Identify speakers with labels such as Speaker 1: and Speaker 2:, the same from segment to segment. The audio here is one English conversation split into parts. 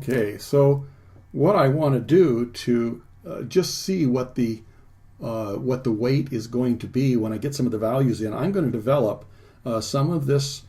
Speaker 1: Okay, so what I want to do to just see what the weight is going to be when I get some of the values in, I'm going to develop some of this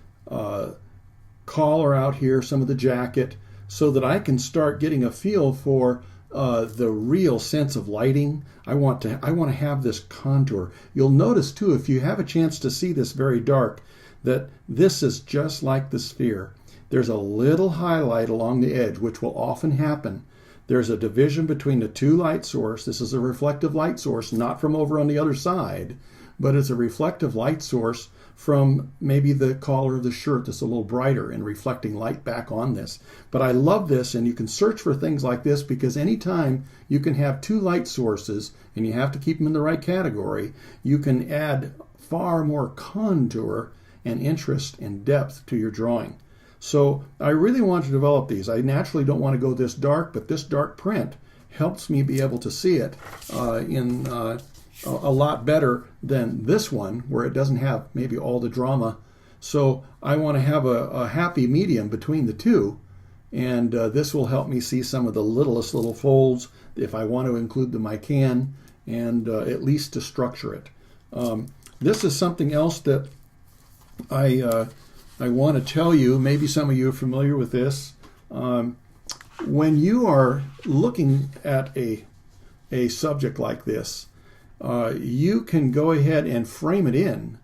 Speaker 1: collar out here, some of the jacket, so that I can start getting a feel for the real sense of lighting. I want to have this contour. You'll notice too, if you have a chance to see this very dark, that this is just like the sphere. There's a little highlight along the edge, which will often happen. There's a division between the two light source. This is a reflective light source, not from over on the other side, but it's a reflective light source from maybe the collar of the shirt that's a little brighter and reflecting light back on this. But I love this, and you can search for things like this because anytime you can have two light sources, and you have to keep them in the right category, you can add far more contour and interest and depth to your drawing. So I really want to develop these. I naturally don't want to go this dark, but this dark print helps me be able to see it in a lot better than this one, where it doesn't have maybe all the drama. So I want to have a happy medium between the two, and this will help me see some of the littlest little folds. If I want to include them, I can, and at least to structure it. This is something else that I want to tell you. Maybe some of you are familiar with this. When you are looking at a subject like this, you can go ahead and frame it in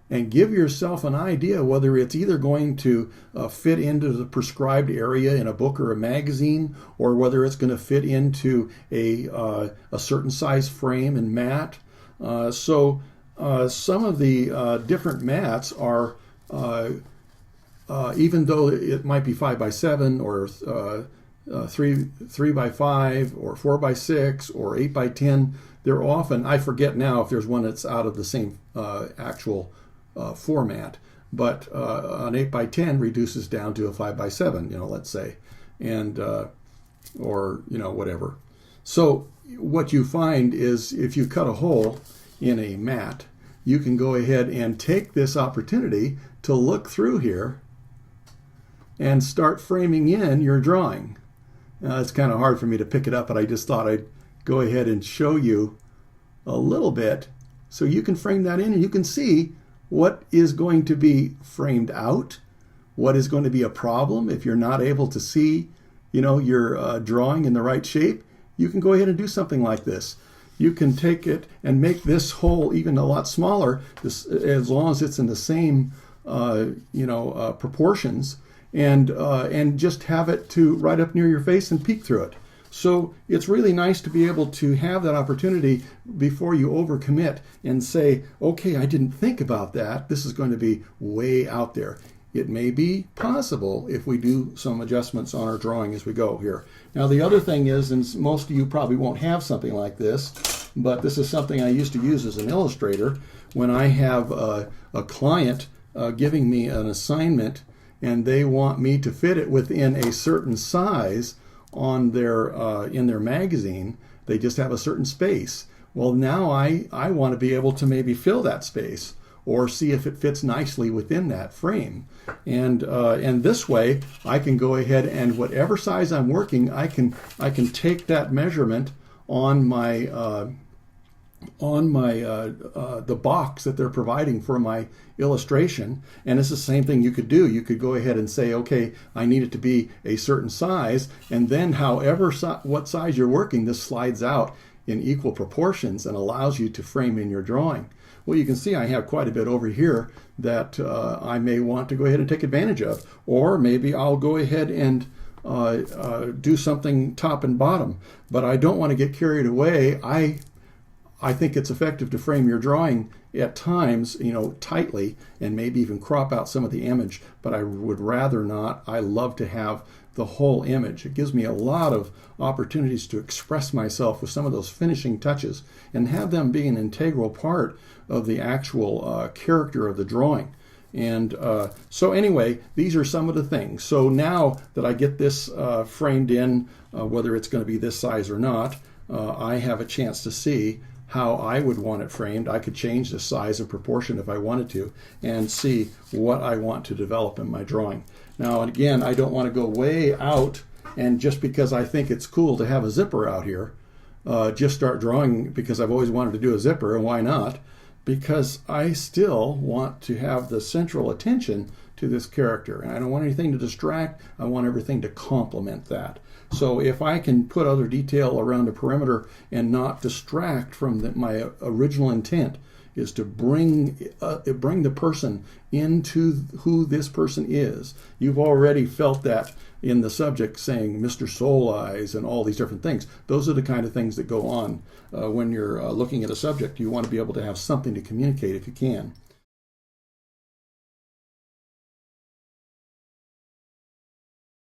Speaker 1: and give yourself an idea whether it's either going to fit into the prescribed area in a book or a magazine, or whether it's going to fit into a certain size frame and mat. So some of the different mats are even though it might be 5x7 or 3x5 or 4x6 or 8x10, they're often, I forget now if there's one that's out of the same actual format, but an 8x10 reduces down to a 5x7, let's say, and or whatever. So what you find is if you cut a hole in a mat, you can go ahead and take this opportunity to look through here and start framing in your drawing. It's kind of hard for me to pick it up, but I just thought I'd go ahead and show you a little bit so you can frame that in and you can see what is going to be framed out, what is going to be a problem if you're not able to see your drawing in the right shape. You can go ahead and do something like this. You can take it and make this hole even a lot smaller, as long as it's in the same proportions, and just have it to right up near your face and peek through it. So it's really nice to be able to have that opportunity before you overcommit and say, okay, I didn't think about that. This is going to be way out there. It may be possible if we do some adjustments on our drawing as we go here. Now the other thing is, and most of you probably won't have something like this, but this is something I used to use as an illustrator when I have a client giving me an assignment and they want me to fit it within a certain size on their in their magazine. They just have a certain space. Well, now I want to be able to maybe fill that space or see if it fits nicely within that frame. And this way I can go ahead and whatever size I'm working, I can take that measurement on my the box that they're providing for my illustration, and it's the same thing you could do. You could go ahead and say, okay, I need it to be a certain size, and then what size you're working, this slides out in equal proportions and allows you to frame in your drawing. Well, you can see I have quite a bit over here that I may want to go ahead and take advantage of, or maybe I'll go ahead and do something top and bottom, but I don't want to get carried away. I think it's effective to frame your drawing at times, tightly, and maybe even crop out some of the image, but I would rather not. I love to have the whole image. It gives me a lot of opportunities to express myself with some of those finishing touches and have them be an integral part of the actual character of the drawing. And so anyway, these are some of the things. So now that I get this framed in, whether it's going to be this size or not, I have a chance to see how I would want it framed. I could change the size and proportion if I wanted to and see what I want to develop in my drawing. Now, again, I don't want to go way out and just because I think it's cool to have a zipper out here, just start drawing because I've always wanted to do a zipper, and why not? Because I still want to have the central attention to this character, and I don't want anything to distract. I want everything to complement that. So if I can put other detail around a perimeter and not distract from my original intent is to bring the person into who this person is. You've already felt that in the subject saying Mr. Soul Eyes and all these different things. Those are the kind of things that go on when you're looking at a subject. You want to be able to have something to communicate if you can.